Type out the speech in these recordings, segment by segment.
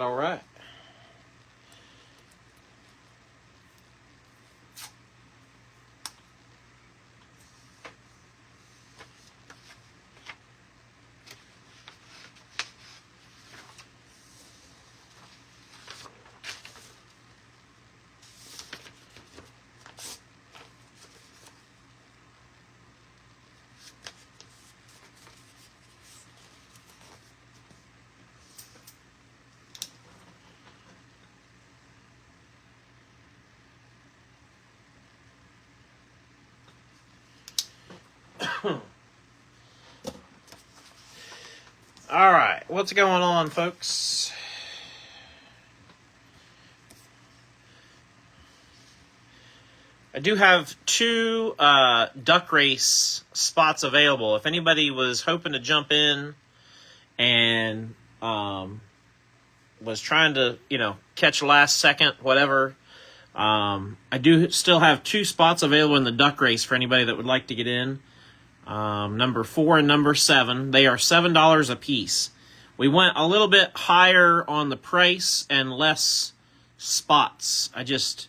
All right. All right, what's going on, folks? I do have two duck race spots available. If anybody was hoping to jump in and was trying to, catch last second, whatever, I do still have two spots available in the duck race for anybody that would like to get in. Number 4 and number 7. They are $7 a piece. We went a little bit higher on the price and less spots. I just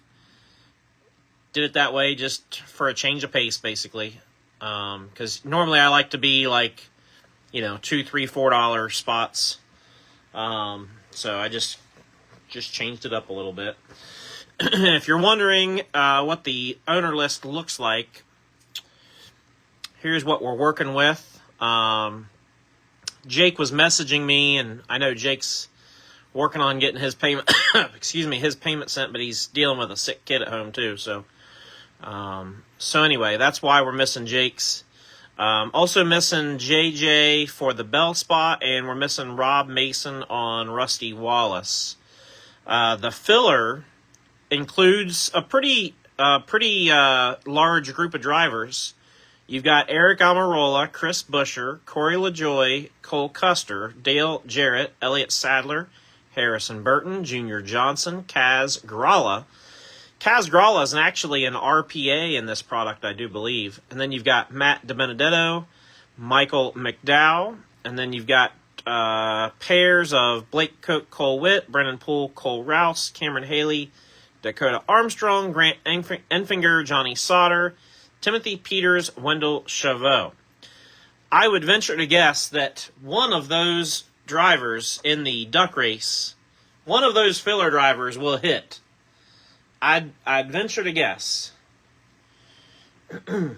did it that way just for a change of pace, basically. Because normally I like to be like, $2, $3, $4 spots. So I just changed it up a little bit. If you're wondering what the owner list looks like, here's what we're working with. Jake was messaging me, and I know Jake's working on getting his payment, his payment sent, but he's dealing with a sick kid at home too. So anyway, that's why we're missing Jake's. Also missing JJ for the Bell spot, and we're missing Rob Mason on Rusty Wallace. The filler includes a pretty large group of drivers. You've got Eric Almirola, Chris Buescher, Corey LaJoie, Cole Custer, Dale Jarrett, Elliott Sadler, Harrison Burton, Junior Johnson, Kaz Gralla. Kaz Gralla is actually an RPA in this product, I do believe. And then you've got Matt DiBenedetto, Michael McDowell, and then you've got pairs of Blake Cook, Cole Witt, Brennan Poole, Cole Rouse, Cameron Haley, Dakota Armstrong, Grant Enfinger, Johnny Sauter, Timothy Peters, Wendell Chavot. I would venture to guess that one of those drivers in the duck race, one of those filler drivers will hit. I'd venture to guess. You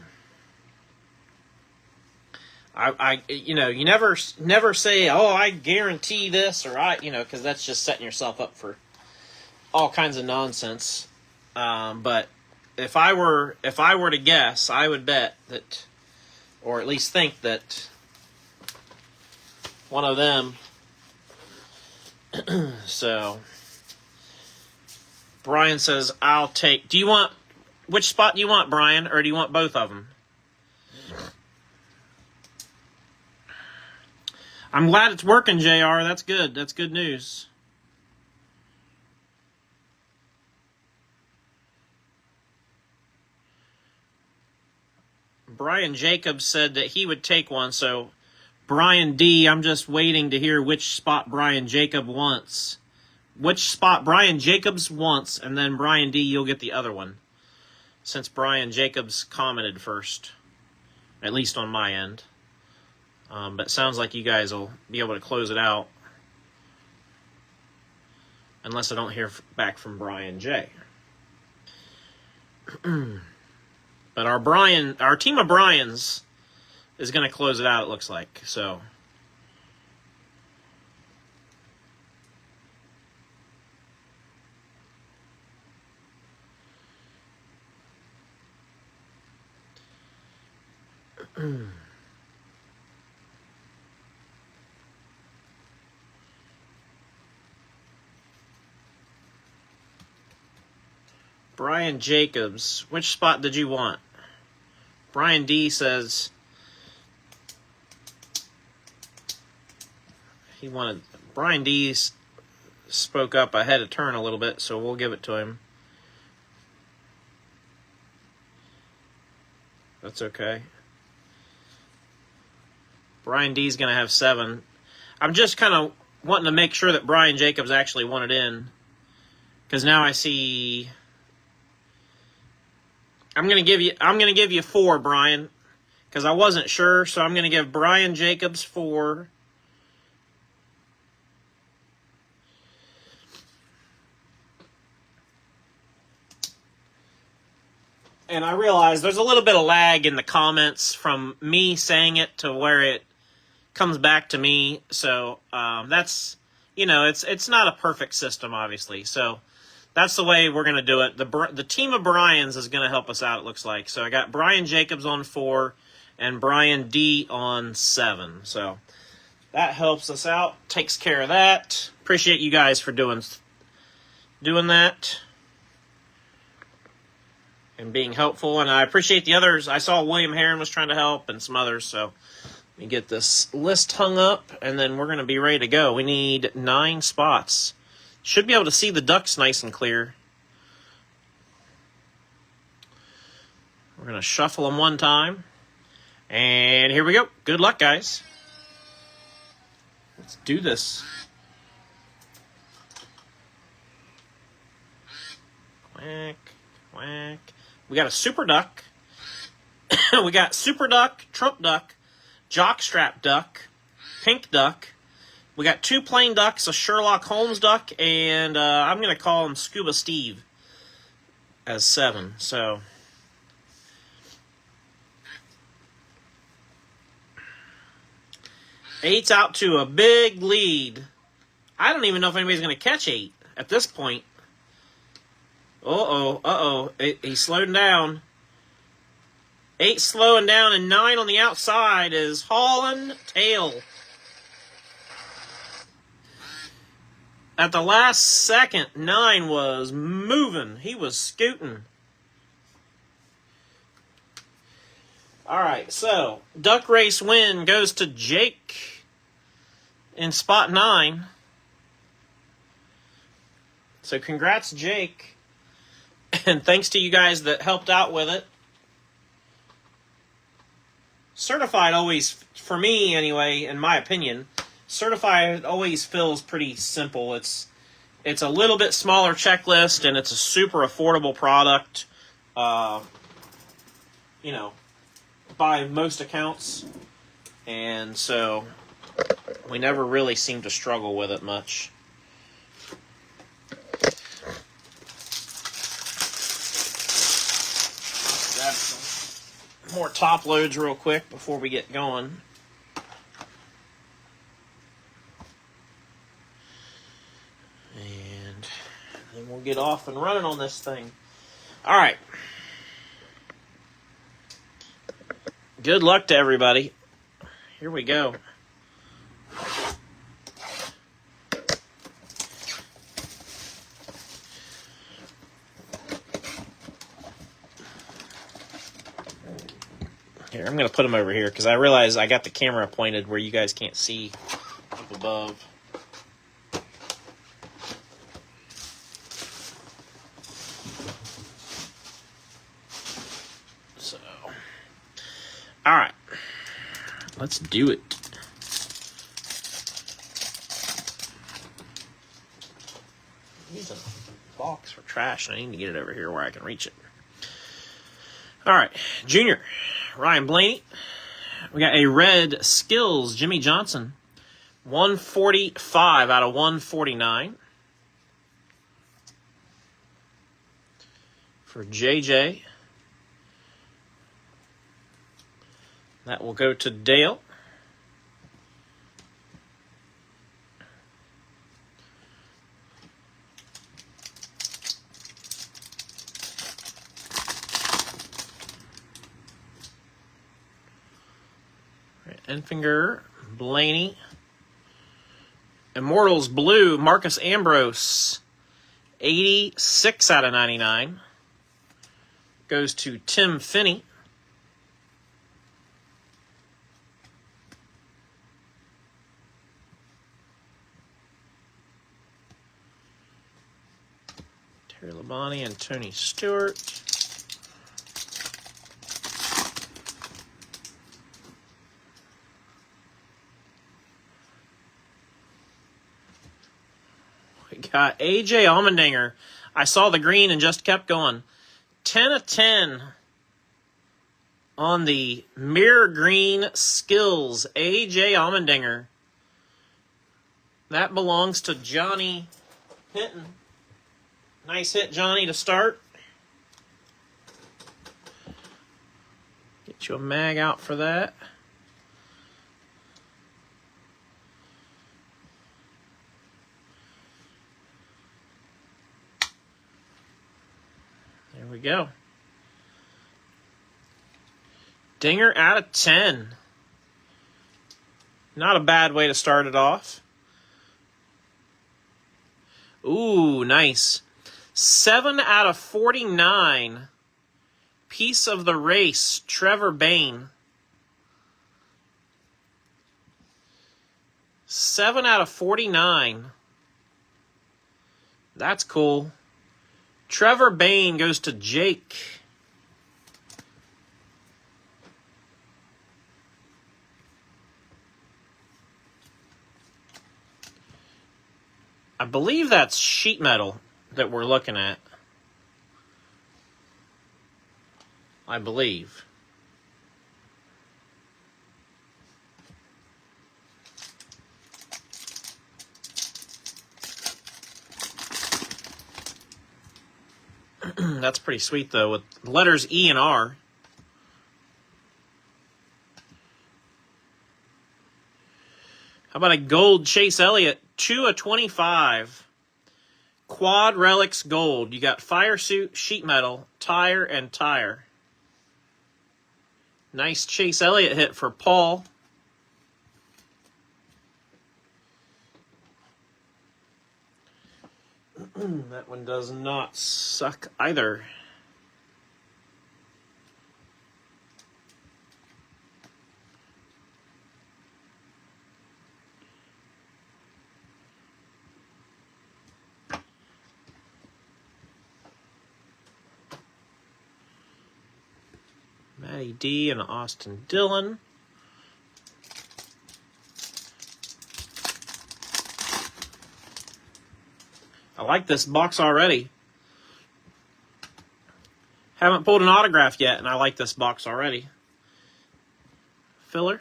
never say, oh, I guarantee this, or because that's just setting yourself up for all kinds of nonsense. But if I were to guess, I would bet that, or at least think that one of them. So Brian says, I'll take. Which spot do you want, Brian, or do you want both of them? I'm glad it's working, JR. That's good. That's good news. Brian Jacobs said that he would take one, so Brian D, I'm just waiting to hear which spot Brian Jacob wants. Which spot Brian Jacobs wants, and then Brian D, you'll get the other one. Since Brian Jacobs commented first, at least on my end. But it sounds like you guys will be able to close it out. Unless I don't hear back from Brian J. But our team of Brians is going to close it out, it looks like. So Brian Jacobs, which spot did you want? Brian D says he wanted. Brian D spoke up ahead of turn a little bit, so we'll give it to him. That's okay. Brian D's going to have 7. I'm just kind of wanting to make sure that Brian Jacobs actually wanted in, because now I see. I'm going to give you 4, Brian, because I wasn't sure, so I'm going to give Brian Jacobs 4. And I realize there's a little bit of lag in the comments from me saying it to where it comes back to me. So that's, it's not a perfect system, obviously. So that's the way we're going to do it. The team of Bryans is going to help us out, it looks like. So I got Brian Jacobs on 4 and Brian D on 7. So that helps us out, takes care of that. Appreciate you guys for doing that and being helpful. And I appreciate the others. I saw William Heron was trying to help and some others. So let me get this list hung up, and then we're going to be ready to go. We need 9 spots. Should be able to see the ducks nice and clear. We're going to shuffle them one time. And here we go. Good luck, guys. Let's do this. Quack, quack. We got a super duck. We got super duck, trump duck, jockstrap duck, pink duck. We got 2 plain ducks, a Sherlock Holmes duck, and I'm going to call him Scuba Steve as 7. So eight's out to a big lead. I don't even know if anybody's going to catch 8 at this point. Uh-oh. He's slowing down. 8 slowing down, and 9 on the outside is hauling tail. At the last second, 9 was moving. He was scooting. All right, so duck race win goes to Jake in spot 9. So congrats, Jake. And thanks to you guys that helped out with it. Certified always, for me anyway, in my opinion, Certified always feels pretty simple. It's a little bit smaller checklist, and it's a super affordable product, by most accounts. And so we never really seem to struggle with it much. Grab some more top loads real quick before we get going. And then we'll get off and running on this thing. All right. Good luck to everybody. Here we go. Here, I'm going to put them over here because I realize I got the camera pointed where you guys can't see up above. So, all right, let's do it. Use a box for trash, and I need to get it over here where I can reach it. All right, Junior, Ryan Blaney. We got a red Skills, Jimmy Johnson, 145 out of 149. For JJ. That will go to Dale. Enfinger, Blaney. Immortals Blue, Marcus Ambrose, 86 out of 99. Goes to Tim Finney. Terry Labonte and Tony Stewart. We got AJ Allmendinger. I saw the green and just kept going. 10 of 10 on the Mirror Green Skills. AJ Allmendinger. That belongs to Johnny Hinton. Nice hit, Johnny, to start. Get you a mag out for that. There we go. Dinger out of 10. Not a bad way to start it off. Ooh, nice. 7 out of 49. Piece of the Race, Trevor Bayne. 7 out of 49. That's cool. Trevor Bayne goes to Jake. I believe that's sheet metal that we're looking at. I believe. That's pretty sweet, though, with letters E and R. How about a gold Chase Elliott? 2 of 25. Quad Relics Gold. You got Fire Suit, Sheet Metal, Tire, and Tire. Nice Chase Elliott hit for Paul. That one does not suck either. Matty D and Austin Dillon. I like this box already. Haven't pulled an autograph yet, and I like this box already. Filler.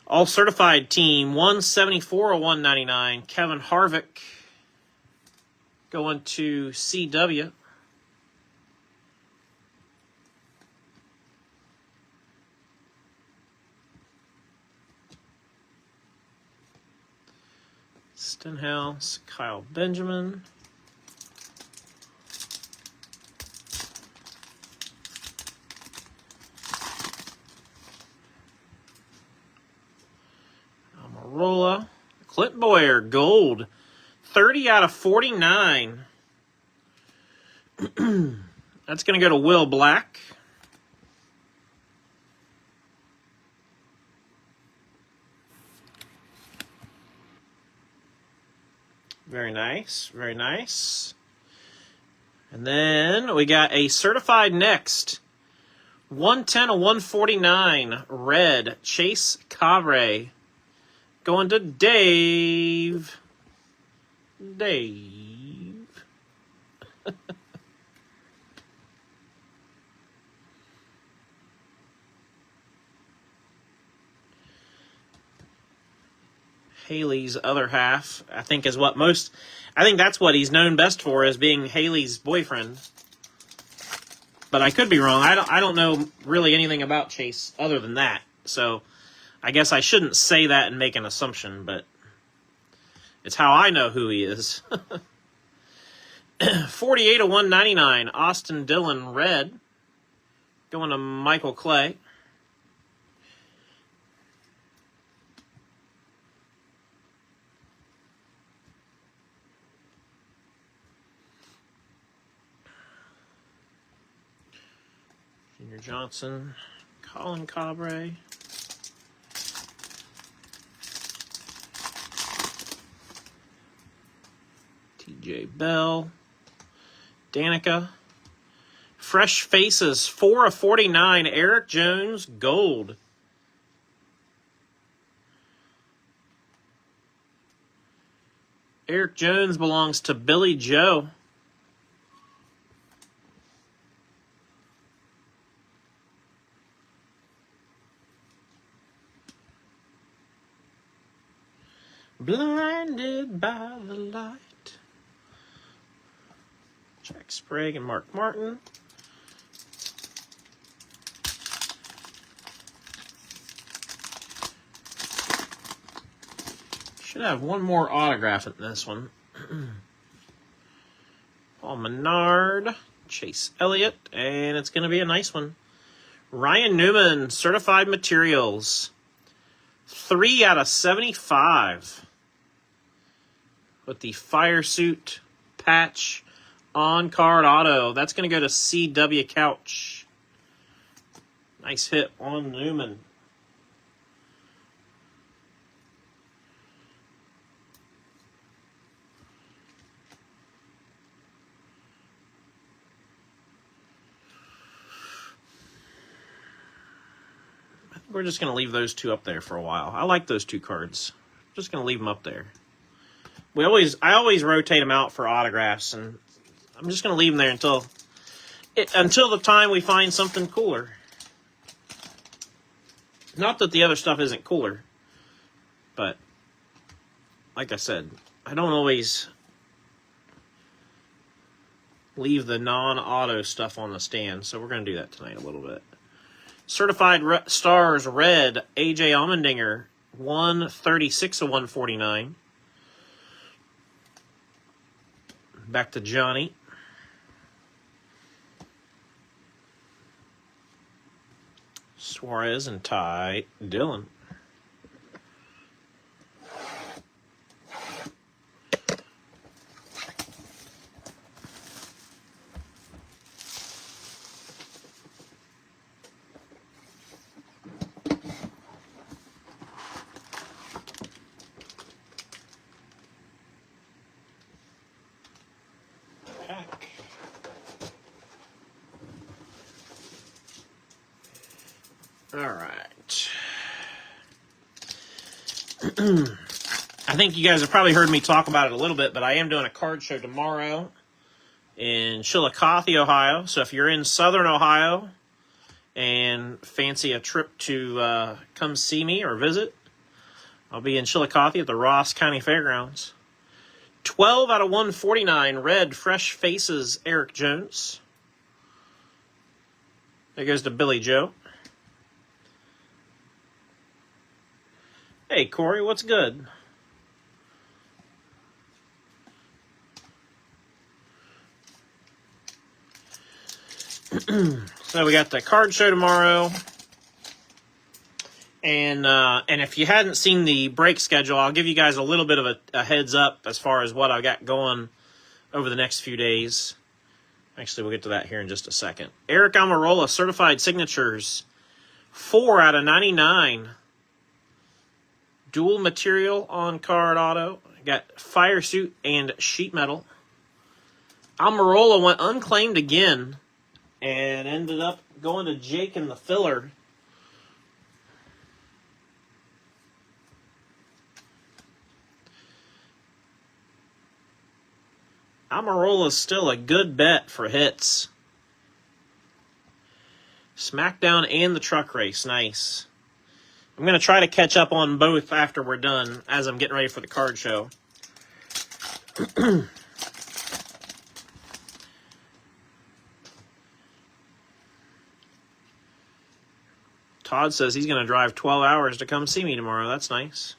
All certified team, 174 or 199. Kevin Harvick going to CW. Stenhouse, Kyle Benjamin. Almirola. Clint Boyer, gold. 30 out of 49. That's going to go to Will Black. Very nice, very nice. And then we got a certified next. 110 of 149, red, Chase Cavre. Going to Dave. Dave. Haley's other half, I think is what most... I think that's what he's known best for, as being Haley's boyfriend. But I could be wrong. I don't know really anything about Chase other than that. So I guess I shouldn't say that and make an assumption, but it's how I know who he is. 48 of 199, Austin Dillon, red. Going to Michael Clay. Junior Johnson, Colin Cabre. TJ Bell. Danica. Fresh Faces, 4 of 49, Eric Jones, gold. Eric Jones belongs to Billy Joe. Blinded by the light. Jack Sprague and Mark Martin. Should have one more autograph in this one. Paul Menard, Chase Elliott, and it's going to be a nice one. Ryan Newman, Certified Materials. 3 out of 75. With the Fire Suit patch on-card auto. That's going to go to C.W. Couch. Nice hit on Newman. We're just going to leave those two up there for a while. I like those two cards. Just going to leave them up there. I always rotate them out for autographs, and I'm just going to leave them there until the time we find something cooler. Not that the other stuff isn't cooler, but like I said, I don't always leave the non-auto stuff on the stand, so we're going to do that tonight a little bit. Certified Stars Red, A.J. Allmendinger, 136 of 149. Back to Johnny. Suarez and Ty Dillon. All right. I think you guys have probably heard me talk about it a little bit, but I am doing a card show tomorrow in Chillicothe, Ohio. So if you're in Southern Ohio and fancy a trip to come see me or visit, I'll be in Chillicothe at the Ross County Fairgrounds. 12 out of 149, red, Fresh Faces, Eric Jones. There goes to Billy Joe. Hey, Corey, what's good? So we got the card show tomorrow. And if you hadn't seen the break schedule, I'll give you guys a little bit of a heads up as far as what I got going over the next few days. Actually, we'll get to that here in just a second. Eric Almirola, certified signatures, 4 out of 99. Dual material on card auto. Got fire suit and sheet metal. Almirola went unclaimed again and ended up going to Jake in the filler. Almirola's still a good bet for hits. SmackDown and the truck race. Nice. I'm going to try to catch up on both after we're done as I'm getting ready for the card show. Todd says he's going to drive 12 hours to come see me tomorrow. That's nice.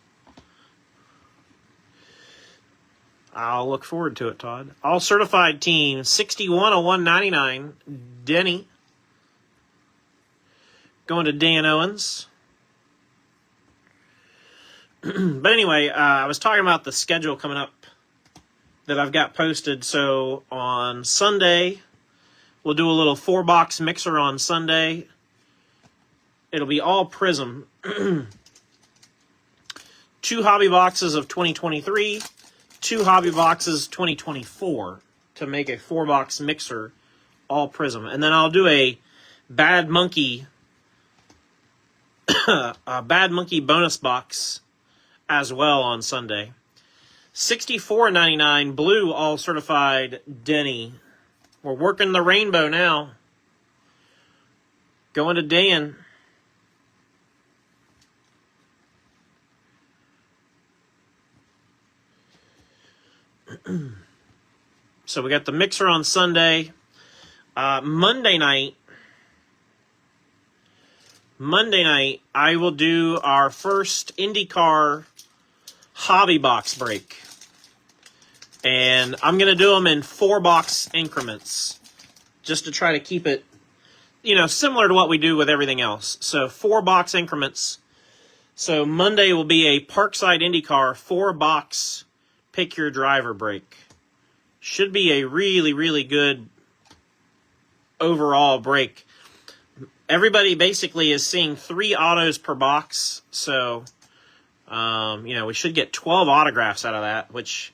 I'll look forward to it, Todd. All certified team, 61 of 199. Denny. Going to Dan Owens. But anyway, I was talking about the schedule coming up that I've got posted. So on Sunday, we'll do a little 4-box mixer on Sunday. It'll be all Prism. 2 hobby boxes of 2023, 2 hobby boxes 2024 to make a 4-box mixer, all Prism. And then I'll do a Bad Monkey bonus box as well on Sunday. $64.99 blue all certified Denny. We're working the rainbow now. Going to Dan. So we got the mixer on Sunday. Monday night, I will do our first IndyCar hobby box break. And I'm going to do them in 4-box increments just to try to keep it, similar to what we do with everything else. So 4-box increments. So Monday will be a Parkside IndyCar 4-box pick your driver break. Should be a really, really good overall break. Everybody basically is seeing 3 autos per box, so we should get 12 autographs out of that, which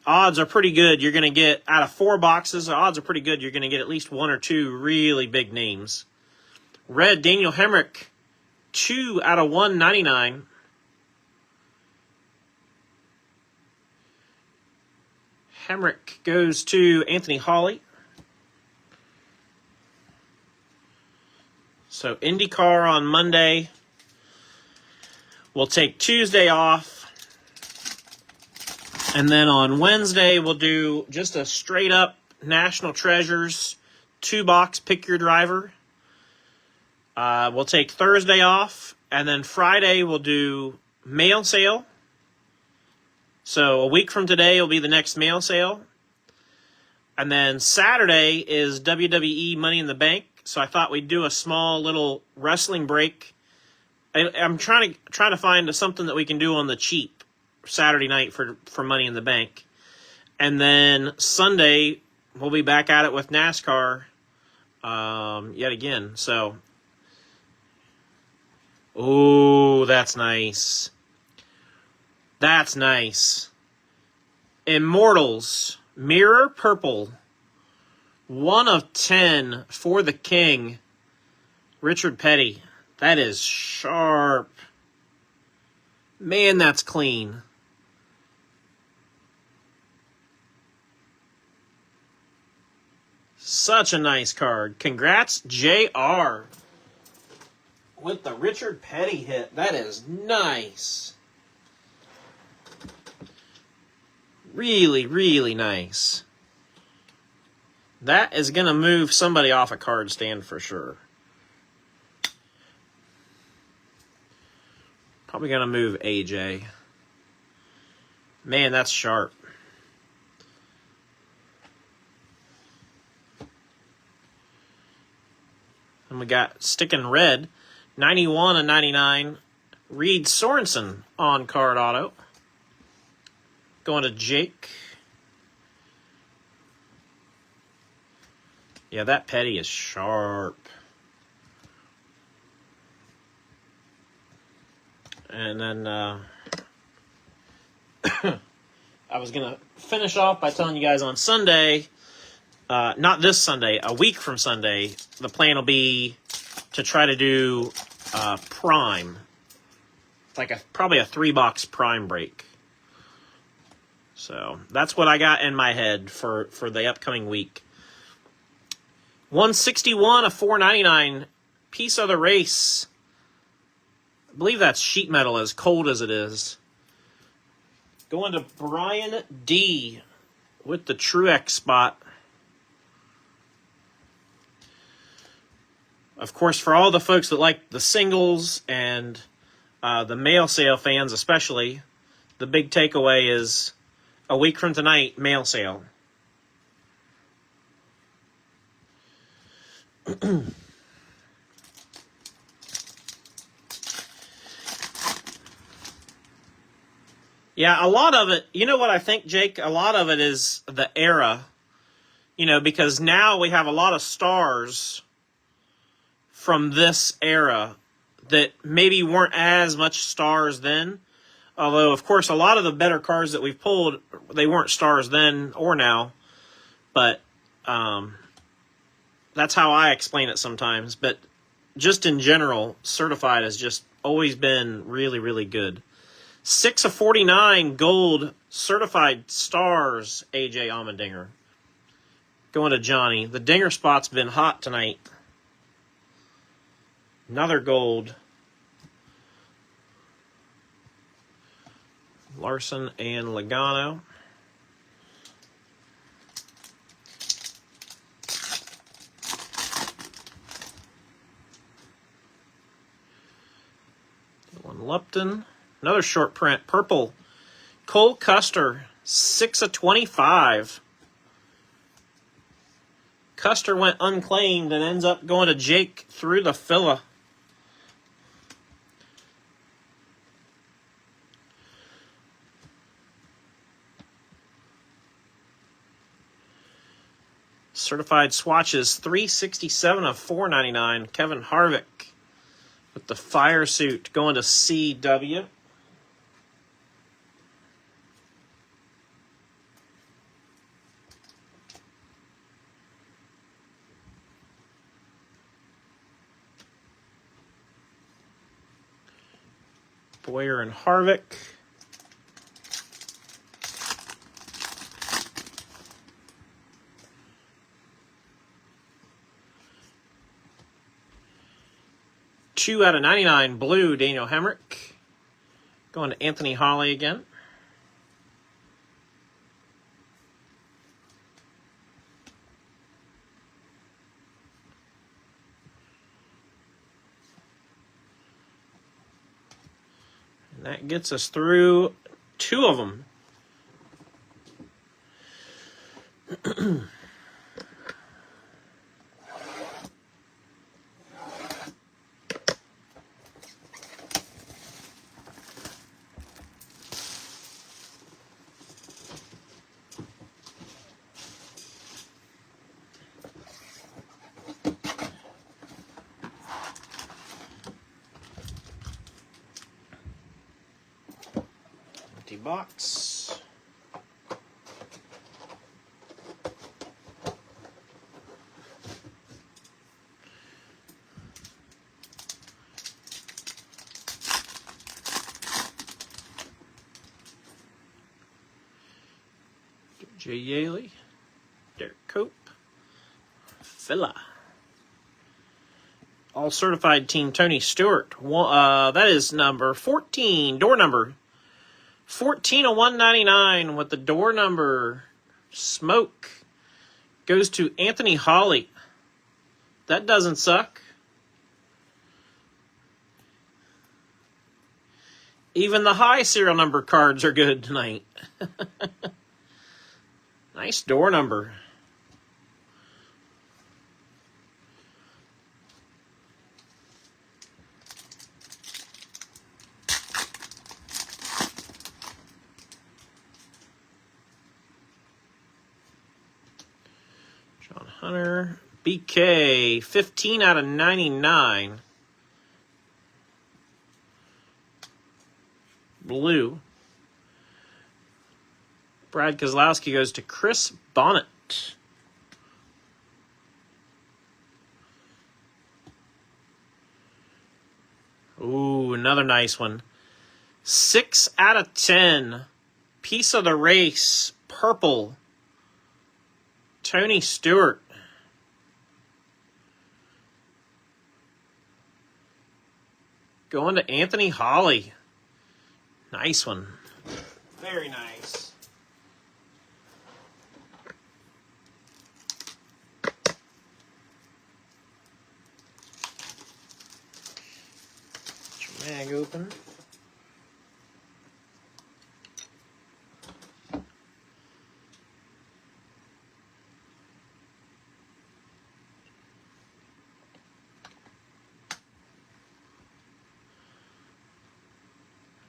odds are pretty good. You're going to get, out of 4 boxes, odds are pretty good. You're going to get at least 1 or 2 really big names. Red, Daniel Hemrick, 2 out of 199. Hemrick goes to Anthony Hawley. So IndyCar on Monday. We'll take Tuesday off. And then on Wednesday, we'll do just a straight up National Treasures 2-box pick your driver. We'll take Thursday off. And then Friday, we'll do mail sale. So a week from today will be the next mail sale. And then Saturday is WWE Money in the Bank. So I thought we'd do a small little wrestling break. I'm trying to find something that we can do on the cheap Saturday night for Money in the Bank. And then Sunday, we'll be back at it with NASCAR yet again. So, ooh, that's nice. That's nice. Immortals, Mirror Purple, 1 of 10 for the King, Richard Petty. That is sharp. Man, that's clean. Such a nice card. Congrats, JR, with the Richard Petty hit. That is nice. Really, really nice. That is going to move somebody off a card stand for sure. Probably going to move AJ. Man, that's sharp. And we got Stickin' Red, 91 and 99, Reed Sorensen on card auto. Going to Jake. Yeah, that Petty is sharp. And then I was going to finish off by telling you guys on Sunday, not this Sunday, a week from Sunday, the plan will be to try to do Prime. Like probably a 3-box Prime break. So that's what I got in my head for the upcoming week. 161 of 499, piece of the race. I believe that's sheet metal, as cold as it is. Going to Brian D. with the Truex spot. Of course, for all the folks that like the singles and the mail sale fans especially, the big takeaway is a week from tonight, mail sale. Yeah, a lot of it, you know what I think, Jake? A lot of it is the era, because now we have a lot of stars from this era that maybe weren't as much stars then. Although, of course, a lot of the better cards that we've pulled, they weren't stars then or now. But that's how I explain it sometimes. But just in general, certified has just always been really, really good. 6 of 49 gold certified stars, AJ Allmendinger. Going to Johnny. The Dinger spot's been hot tonight. Another gold. Larson and Logano. One Lupton. Another short print. Purple. Cole Custer. 6 of 25. Custer went unclaimed and ends up going to Jake through the filler. Certified swatches, 367 of 499. Kevin Harvick with the fire suit going to CW. Boyer and Harvick. Two out of 99, blue, Daniel Hemrick. Going to Anthony Holly again. And that gets us through two of them. Empty box. Jay Yaley, Derek Cope, Villa. All certified team Tony Stewart. That is number 14, door number 14 of 199 with the door number smoke. Goes to Anthony Holly. That doesn't suck. Even the high serial number cards are good tonight. Nice door number. John Hunter. BK, 15 out of 99. Blue. Brad Keselowski goes to Chris Bonnet. Ooh, another nice one. 6 out of 10. Piece of the race. Purple. Tony Stewart. Going to Anthony Hawley. Nice one. Very nice. Get your mag open.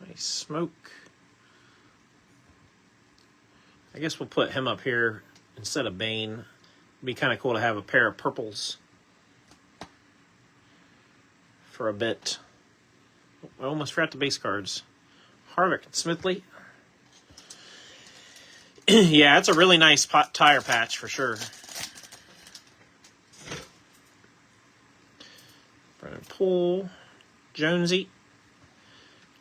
Nice smoke. I guess we'll put him up here instead of Bane. It'd be kind of cool to have a pair of purples for a bit. I almost forgot the base cards. Harvick and Smithley. Yeah, it's a really nice tire patch for sure. Brennan Poole. Jonesy.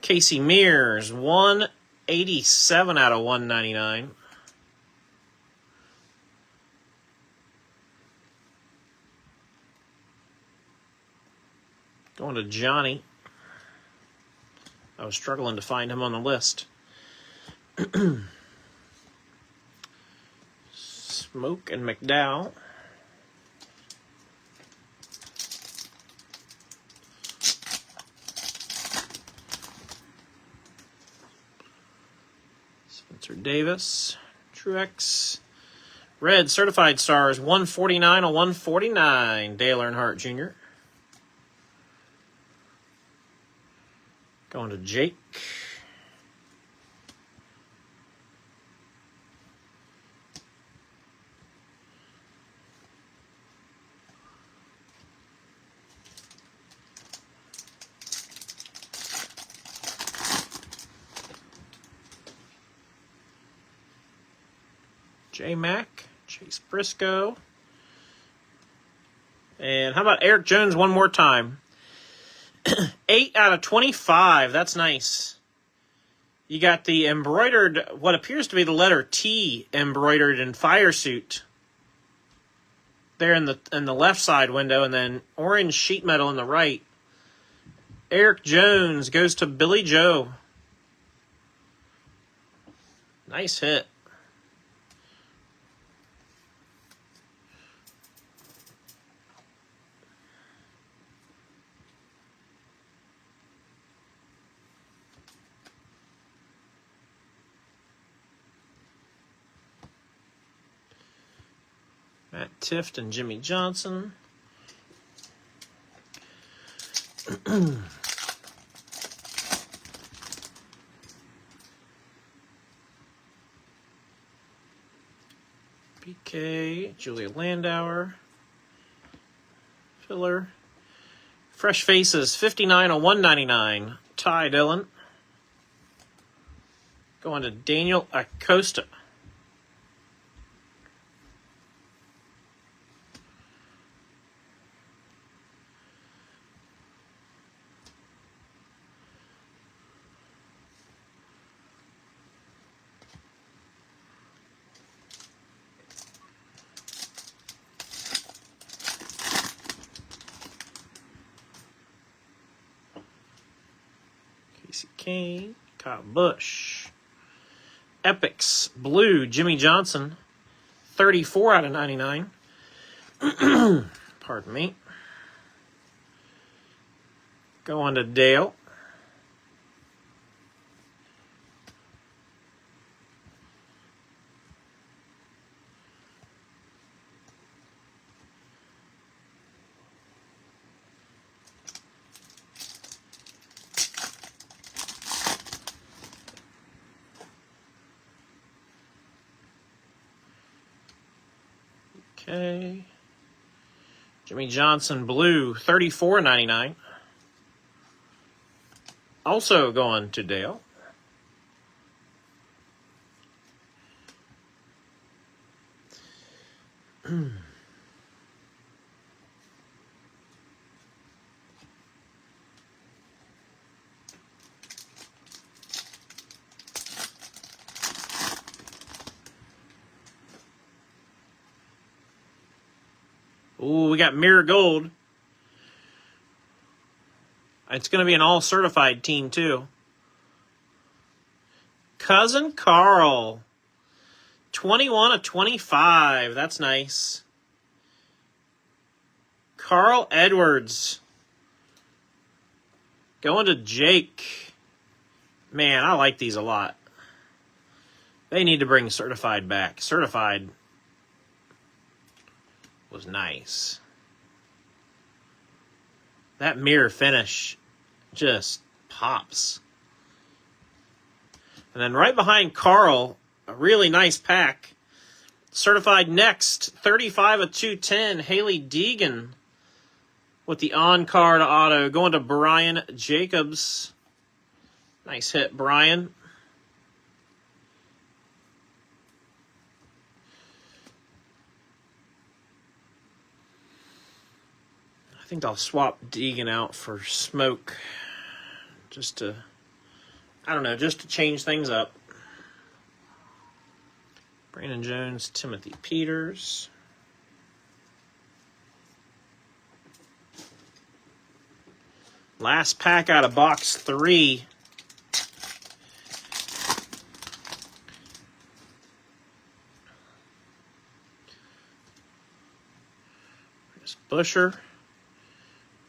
Casey Mears. 187 out of 199. Going to Johnny. I was struggling to find him on the list. Smoke and McDowell. Spencer Davis. Truex. Red Certified Stars. 149 of 149. Dale Earnhardt Jr. Going to Jake. J-Mac. Chase Briscoe. And how about Eric Jones one more time? 8 out of 25. That's nice. You got the embroidered, what appears to be the letter T embroidered in fire suit there in the left side window, and then orange sheet metal in the right. Eric Jones goes to Billy Joe. Nice hit. Matt Tifft and Jimmy Johnson. BK, Julia Landauer. Filler. Fresh Faces, 59 of 199. Ty Dillon. Going to Daniel Acosta. Casey Kane, Kyle Busch. Epics, Blue, Jimmy Johnson, 34 out of 99. Pardon me. Go on to Dale. Okay. Jimmy Johnson blue, $34.99. Also going to Dale. Ooh, we got Mirror Gold. It's going to be an all-certified team, too. Cousin Carl. 21/25. That's nice. Carl Edwards. Going to Jake. Man, I like these a lot. They need to bring certified back. Certified was nice. That mirror finish just pops. And then right behind Carl, a really nice pack. Certified next, 35/210, Haley Deegan with the on-card auto. Going to Brian Jacobs. Nice hit, Brian. I think I'll swap Deegan out for Smoke. Just to, I don't know, just to change things up. Brandon Jones, Timothy Peters. Last pack out of box 3. There's Busher.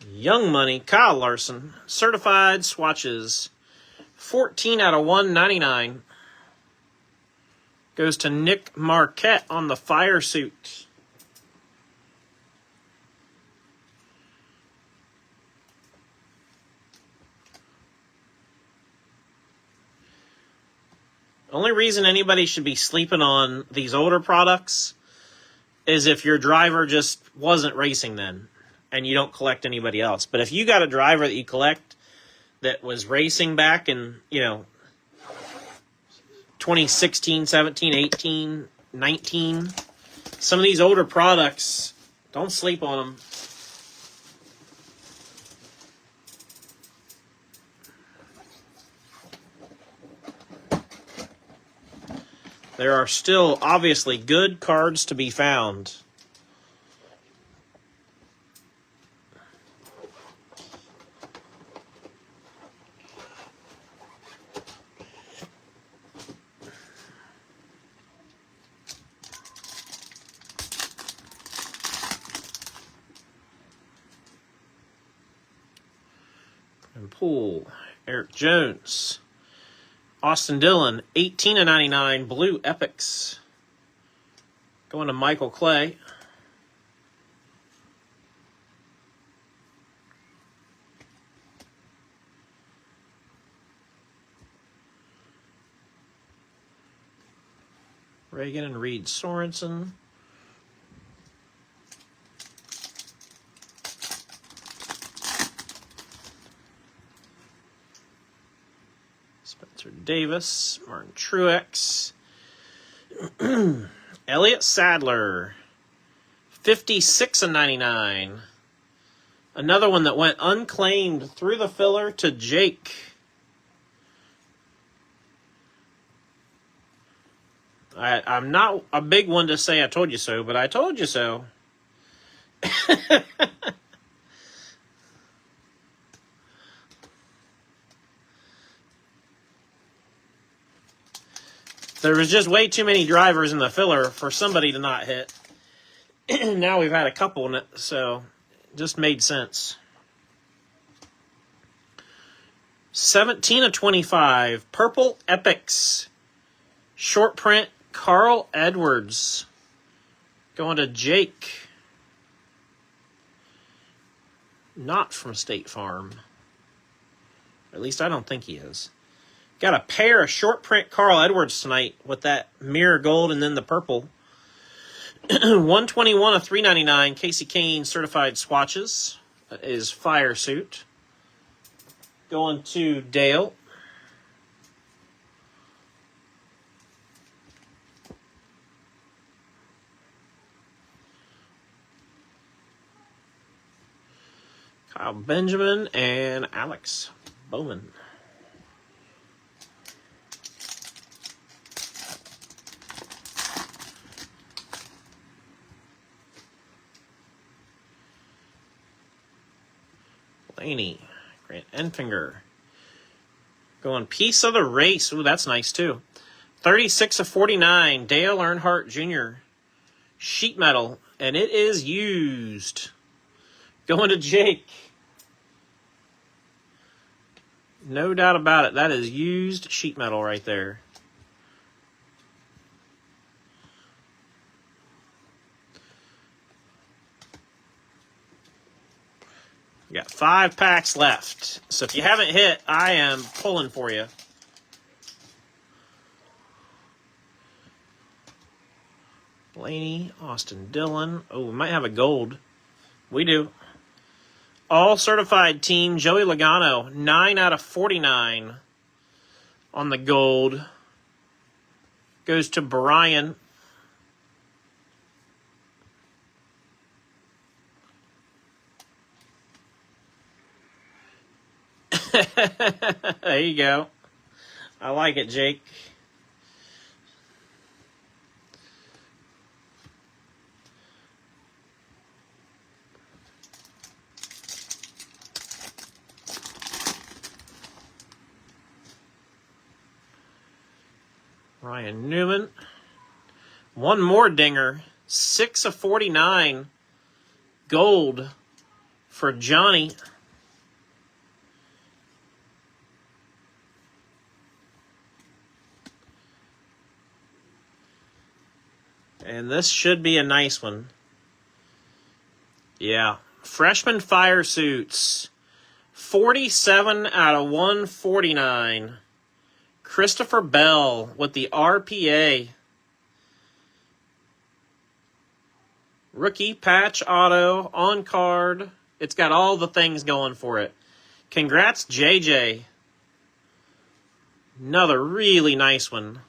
Young Money, Kyle Larson. Certified swatches. 14/199. Goes to Nick Marquette on the fire suit. Only reason anybody should be sleeping on these older products is if your driver just wasn't racing then and you don't collect anybody else. But if you got a driver that you collect that was racing back in, 2016, 17, 18, 19, some of these older products, don't sleep on them. There are still obviously good cards to be found. And Poole, Eric Jones. Austin Dillon, 18/99, Blue Epics. Going to Michael Clay. Reagan and Reed Sorensen. Spencer Davis, Martin Truex, Elliott Sadler, 56/99. Another one that went unclaimed through the filler to Jake. I'm not a big one to say I told you so, but I told you so. There was just way too many drivers in the filler for somebody to not hit. Now we've had a couple, so it just made sense. 17/25, Purple Epics. Short print, Carl Edwards. Going to Jake. Not from State Farm. At least I don't think he is. Got a pair of short print Carl Edwards tonight with that mirror gold and then the purple. 121 of 399. Casey Kane certified swatches. That is Fire Suit. Going to Dale. Kyle Benjamin and Alex Bowman. Blaney, Grant Enfinger. Going Piece of the Race. Ooh, that's nice too. 36 of 49. Dale Earnhardt Jr. Sheet metal. And it is used. Going to Jake. No doubt about it. That is used sheet metal right there. We got 5 packs left. So if you haven't hit, I am pulling for you. Blaney, Austin Dillon. Oh, we might have a gold. We do. All certified team, Joey Logano, 9 out of 49 on the gold. Goes to Brian. There you go. I like it, Jake. Ryan Newman. One more dinger. 6 of 49. Gold for Johnny. And this should be a nice one. Yeah. Freshman Fire Suits. 47 out of 149. Christopher Bell with the RPA. Rookie patch auto on card. It's got all the things going for it. Congrats, JJ. Another really nice one.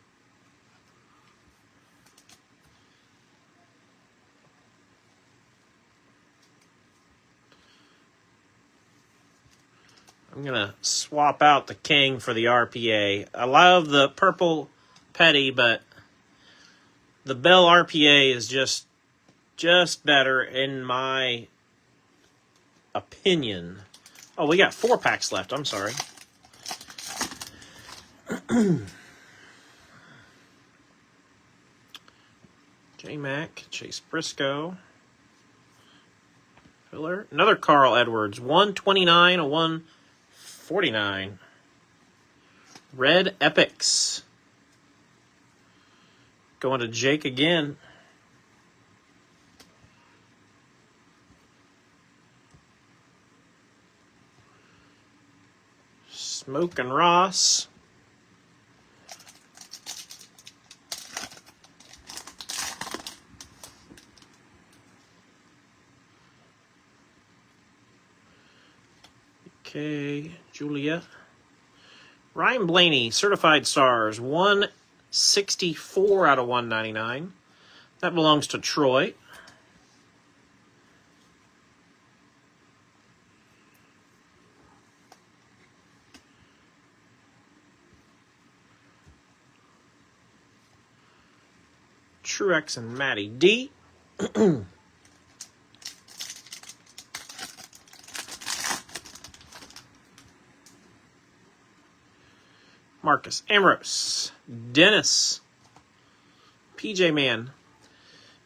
I'm going to swap out the King for the RPA. I love the purple Petty, but the Bell RPA is just better in my opinion. Oh, we got 4 packs left. I'm sorry. J-Mac, Chase Briscoe. Filler. Another Carl Edwards. 129, a 149. Red Epics. Going to Jake again. Smoke and Ross. Okay, Julia. Ryan Blaney, Certified Stars, 164 out of 199. That belongs to Troy. Truex and Matty D. Marcus Ambrose. Dennis. PJ Man.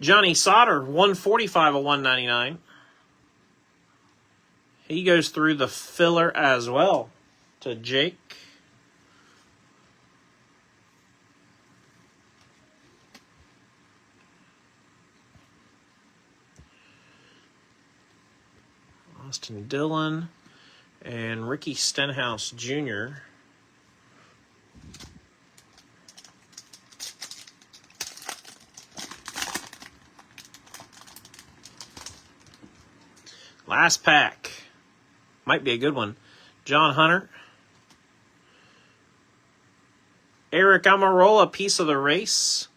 Johnny Sauter, 145 of 199. He goes through the filler as well to Jake. Austin Dillon and Ricky Stenhouse Jr. Last pack. Might be a good one. John Hunter. Eric Amarola, piece of the race.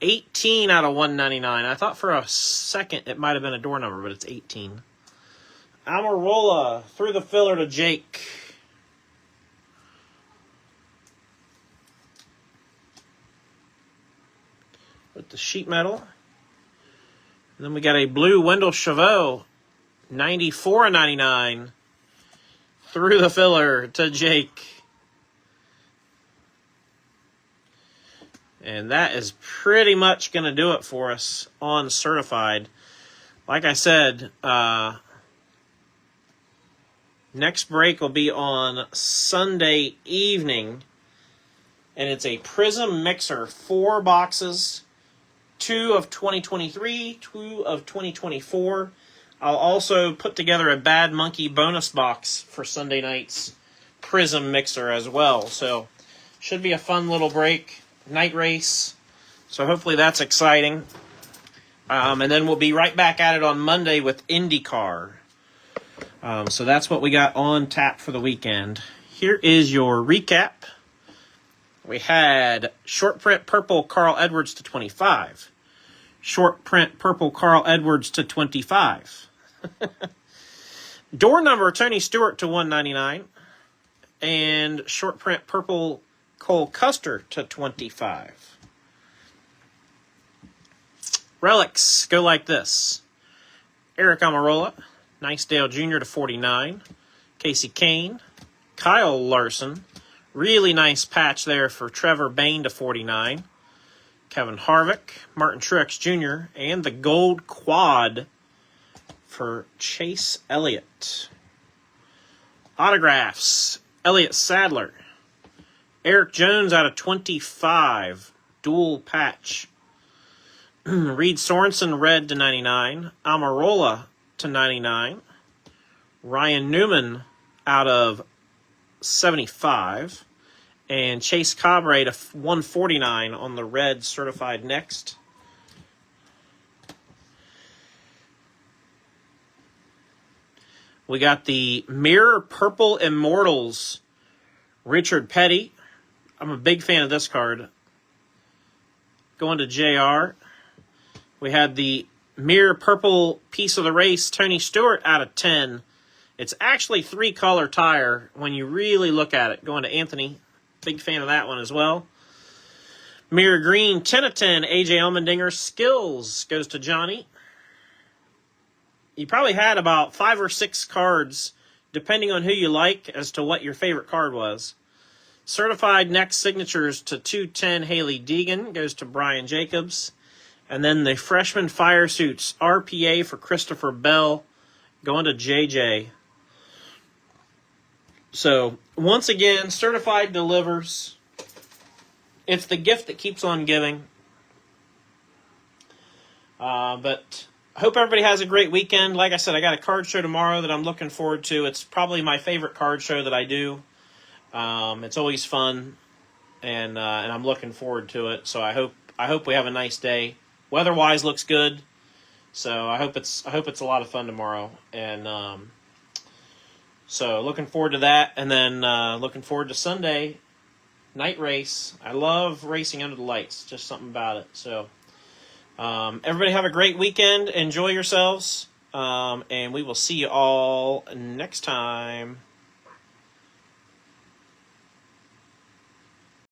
18 out of 199. I thought for a second it might have been a door number, but it's 18. Amarola through the filler to Jake. With the sheet metal. And then we got a blue Wendell Chavot. 94 and 99. Through the filler to Jake. And that is pretty much going to do it for us on certified. Like I said, next break will be on Sunday evening. And it's a Prism Mixer. 4 boxes. 2 of 2023, 2 of 2024. I'll also put together a Bad Monkey bonus box for Sunday night's Prism Mixer as well. So, should be a fun little break. Night race. So, hopefully that's exciting. And then we'll be right back at it on Monday with IndyCar. So, that's what we got on tap for the weekend. Here is your recap. We had short print purple Carl Edwards to 25. Short print purple Carl Edwards to 25. Door number Tony Stewart to 199. And short print purple Cole Custer to 25. Relics go like this. Eric Amarola. Nice Dale Jr. to 49. Casey Kane. Kyle Larson. Really nice patch there for Trevor Bain to 49. Kevin Harvick, Martin Truex Jr., and the gold quad for Chase Elliott. Autographs, Elliott Sadler. Eric Jones out of 25, dual patch. Reed Sorensen, red to 99. Amarola to 99. Ryan Newman out of 75. And Chase Cabre to 149 on the red certified next. We got the Mirror Purple Immortals, Richard Petty. I'm a big fan of this card. Going to JR. We had the Mirror Purple Piece of the Race, Tony Stewart out of 10. It's actually 3-color tire when you really look at it. Going to Anthony. Big fan of that one as well. Mirror Green, 10 of 10, AJ Allmendinger. Skills goes to Johnny. You probably had about 5 or 6 cards, depending on who you like, as to what your favorite card was. Certified next signatures to 210, Haley Deegan goes to Brian Jacobs. And then the freshman fire suits, RPA for Christopher Bell, going to JJ. So, once again, certified delivers. It's the gift that keeps on giving. But I hope everybody has a great weekend. Like I said, I got a card show tomorrow that I'm looking forward to. It's probably my favorite card show that I do. It's always fun, and I'm looking forward to it. So I hope we have a nice day. Weather-wise, looks good. So I hope it's a lot of fun tomorrow, and so looking forward to that, and then looking forward to Sunday night race. I love racing under the lights, just something about it. So everybody have a great weekend. Enjoy yourselves, and we will see you all next time.